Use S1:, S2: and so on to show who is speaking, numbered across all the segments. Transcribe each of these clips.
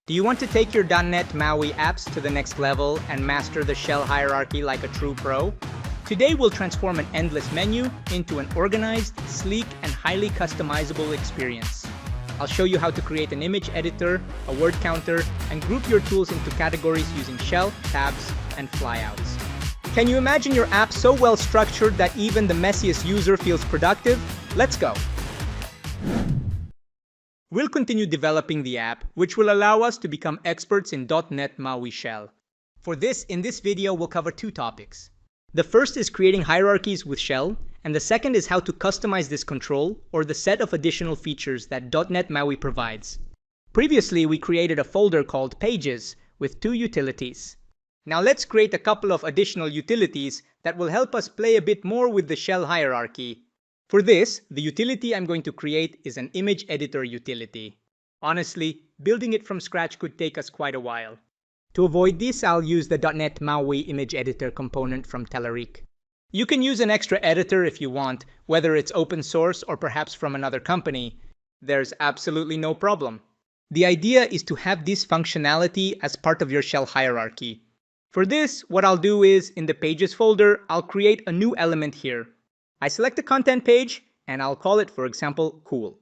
S1: Do you want to take your .NET MAUI apps to the next level and master the shell hierarchy like a true pro? Today we'll transform an endless menu into an organized, sleek, and highly customizable experience. I'll show you how to create an image editor, a word counter, and group your tools into categories using shell, tabs, and flyouts. Can you imagine your app so well structured that even the messiest user feels productive? Let's go! We'll continue developing the app, which will allow us to become experts in .NET MAUI Shell. In this video, we'll cover two topics. The first is creating hierarchies with Shell, and the second is how to customize this control, or the set of additional features that .NET MAUI provides. Previously, we created a folder called Pages with two utilities. Now let's create a couple of additional utilities that will help us play a bit more with the shell hierarchy. For this, the utility I'm going to create is an image editor utility. Honestly, building it from scratch could take us quite a while. To avoid this, I'll use the .NET MAUI image editor component from Telerik. You can use an extra editor if you want, whether it's open source or perhaps from another company. There's absolutely no problem. The idea is to have this functionality as part of your shell hierarchy. For this, what I'll do is, in the Pages folder, I'll create a new element here. I select the content page, and I'll call it, for example, Cool.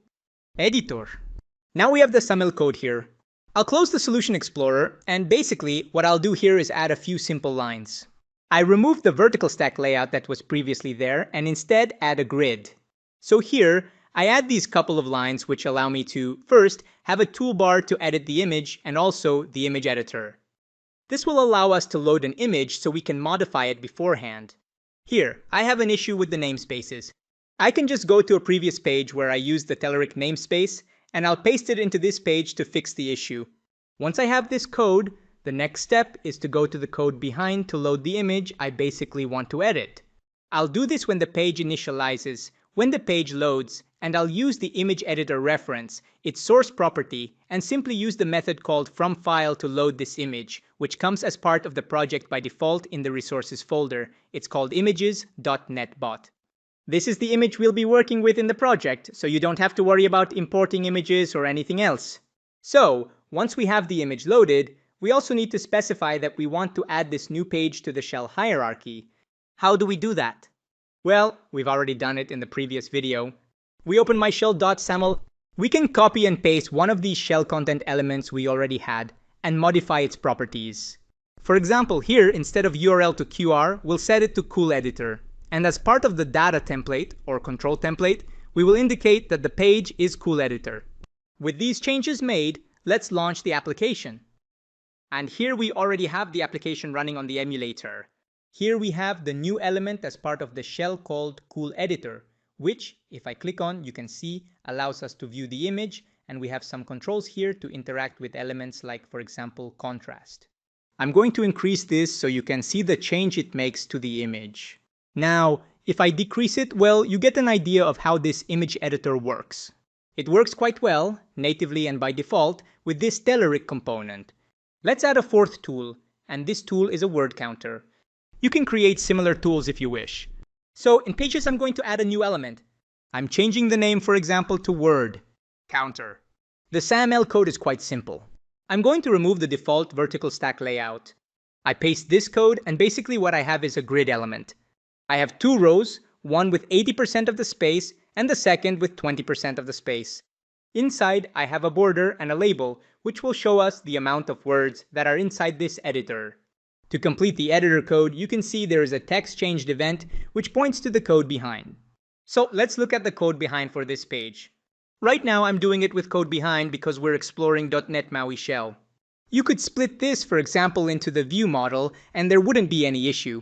S1: Editor. Now we have the SAML code here. I'll close the Solution Explorer, and basically, what I'll do here is add a few simple lines. I remove the vertical stack layout that was previously there, and instead add a grid. So here, I add these couple of lines which allow me to, first, have a toolbar to edit the image and also the image editor. This will allow us to load an image so we can modify it beforehand. Here, I have an issue with the namespaces. I can just go to a previous page where I used the Telerik namespace, and I'll paste it into this page to fix the issue. Once I have this code, the next step is to go to the code behind to load the image I basically want to edit. I'll do this when the page initializes, when the page loads, and I'll use the image editor reference, its source property, and simply use the method called fromFile to load this image, which comes as part of the project by default in the resources folder. It's called images.netbot. This is the image we'll be working with in the project, so you don't have to worry about importing images or anything else. So, once we have the image loaded, we also need to specify that we want to add this new page to the shell hierarchy. How do we do that? Well, we've already done it in the previous video. We open my shell.saml. We can copy and paste one of these shell content elements we already had and modify its properties. For example, here, instead of URL to QR, we'll set it to Cool Editor. And as part of the data template, or control template, we will indicate that the page is Cool Editor. With these changes made, let's launch the application. And here we already have the application running on the emulator. Here we have the new element as part of the shell called Cool Editor, which, if I click on, you can see, allows us to view the image, and we have some controls here to interact with elements like, for example, contrast. I'm going to increase this so you can see the change it makes to the image. Now, if I decrease it, well, you get an idea of how this image editor works. It works quite well, natively and by default, with this Telerik component. Let's add a fourth tool, and this tool is a word counter. You can create similar tools if you wish. So in Pages, I'm going to add a new element. I'm changing the name, for example, to word counter. The SAML code is quite simple. I'm going to remove the default vertical stack layout. I paste this code, and basically what I have is a grid element. I have two rows, one with 80% of the space and the second with 20% of the space. Inside, I have a border and a label, which will show us the amount of words that are inside this editor. To complete the editor code, you can see there is a text changed event, which points to the code behind. So let's look at the code behind for this page. Right now, I'm doing it with code behind because we're exploring .NET MAUI Shell. You could split this, for example, into the view model, and there wouldn't be any issue.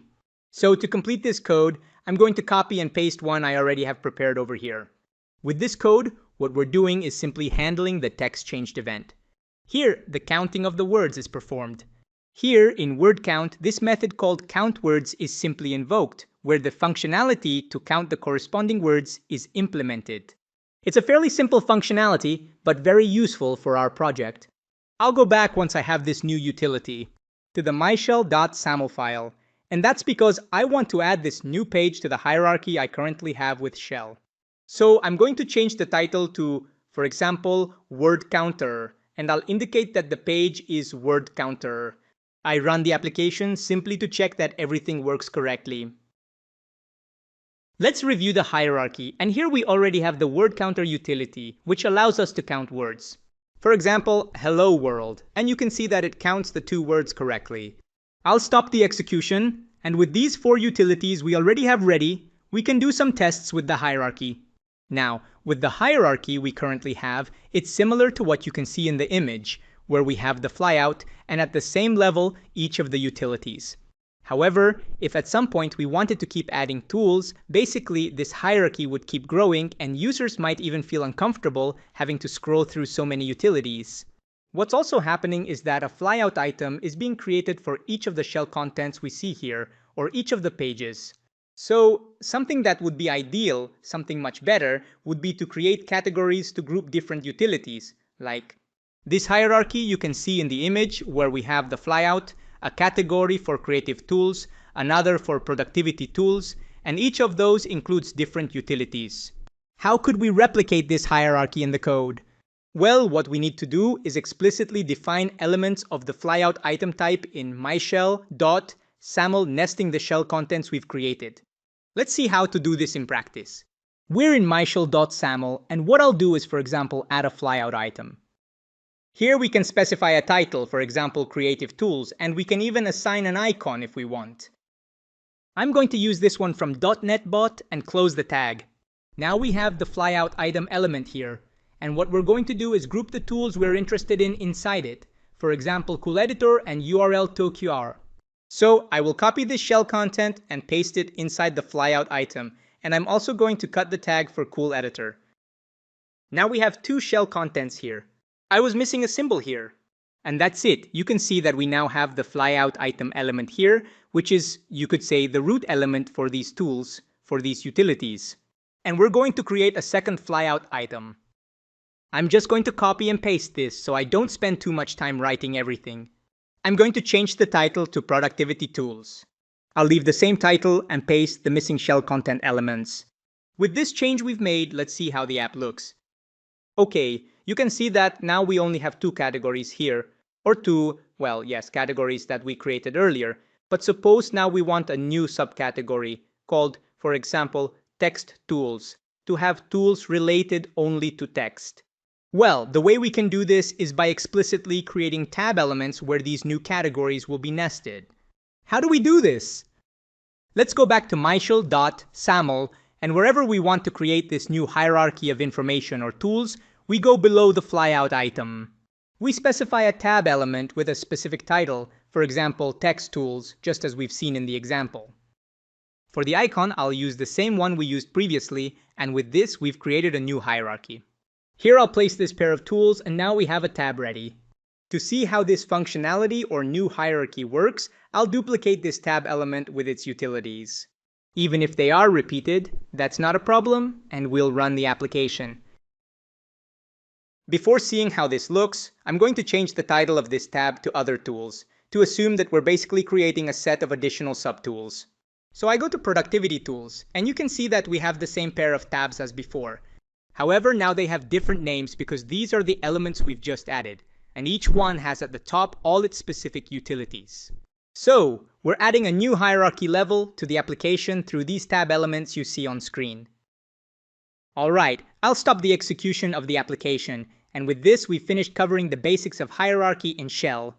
S1: So to complete this code, I'm going to copy and paste one I already have prepared over here. With this code, what we're doing is simply handling the text changed event. Here, the counting of the words is performed. Here, in word count, this method called countWords is simply invoked, where the functionality to count the corresponding words is implemented. It's a fairly simple functionality, but very useful for our project. I'll go back once I have this new utility to the myshell.saml file, and that's because I want to add this new page to the hierarchy I currently have with shell. So I'm going to change the title to, for example, word counter, and I'll indicate that the page is word counter. I run the application simply to check that everything works correctly. Let's review the hierarchy, and here we already have the word counter utility, which allows us to count words. For example, hello world, and you can see that it counts the 2 words correctly. I'll stop the execution, and with these 4 utilities we already have ready, we can do some tests with the hierarchy. Now, with the hierarchy we currently have, it's similar to what you can see in the image, where we have the flyout and at the same level each of the utilities. However, if at some point we wanted to keep adding tools, basically this hierarchy would keep growing and users might even feel uncomfortable having to scroll through so many utilities. What's also happening is that a flyout item is being created for each of the shell contents we see here, or each of the pages. So, something that would be ideal, something much better, would be to create categories to group different utilities, like this hierarchy you can see in the image where we have the flyout, a category for creative tools, another for productivity tools, and each of those includes different utilities. How could we replicate this hierarchy in the code? Well, what we need to do is explicitly define elements of the flyout item type in myshell.saml nesting the shell contents we've created. Let's see how to do this in practice. We're in myshell.saml, and what I'll do is, for example, add a flyout item. Here we can specify a title, for example, creative tools, and we can even assign an icon if we want. I'm going to use this one from .NET Bot and close the tag. Now we have the flyout item element here, and what we're going to do is group the tools we're interested in inside it, for example, cool editor and URL toQr. So I will copy this shell content and paste it inside the flyout item, and I'm also going to cut the tag for cool editor. Now we have 2 shell contents here. I was missing a symbol here. And that's it. You can see that we now have the flyout item element here, which is, you could say, the root element for these tools, for these utilities. And we're going to create a second flyout item. I'm just going to copy and paste this so I don't spend too much time writing everything. I'm going to change the title to productivity tools. I'll leave the same title and paste the missing shell content elements. With this change we've made, let's see how the app looks. Okay, you can see that now we only have 2 categories here, or 2, well, yes, categories that we created earlier. But suppose now we want a new subcategory called, for example, text tools, to have tools related only to text. Well, the way we can do this is by explicitly creating tab elements where these new categories will be nested. How do we do this? Let's go back to myshell.saml, and wherever we want to create this new hierarchy of information or tools, we go below the flyout item. We specify a tab element with a specific title, for example, text tools, just as we've seen in the example. For the icon, I'll use the same one we used previously, and with this, we've created a new hierarchy. Here I'll place this pair of tools, and now we have a tab ready. To see how this functionality or new hierarchy works, I'll duplicate this tab element with its utilities. Even if they are repeated, that's not a problem, and we'll run the application. Before seeing how this looks, I'm going to change the title of this tab to Other Tools, to assume that we're basically creating a set of additional subtools. So I go to Productivity Tools, and you can see that we have the same pair of tabs as before. However, now they have different names because these are the elements we've just added, and each one has at the top all its specific utilities. So, we're adding a new hierarchy level to the application through these tab elements you see on screen. Alright, I'll stop the execution of the application, and with this we've finished covering the basics of hierarchy in Shell.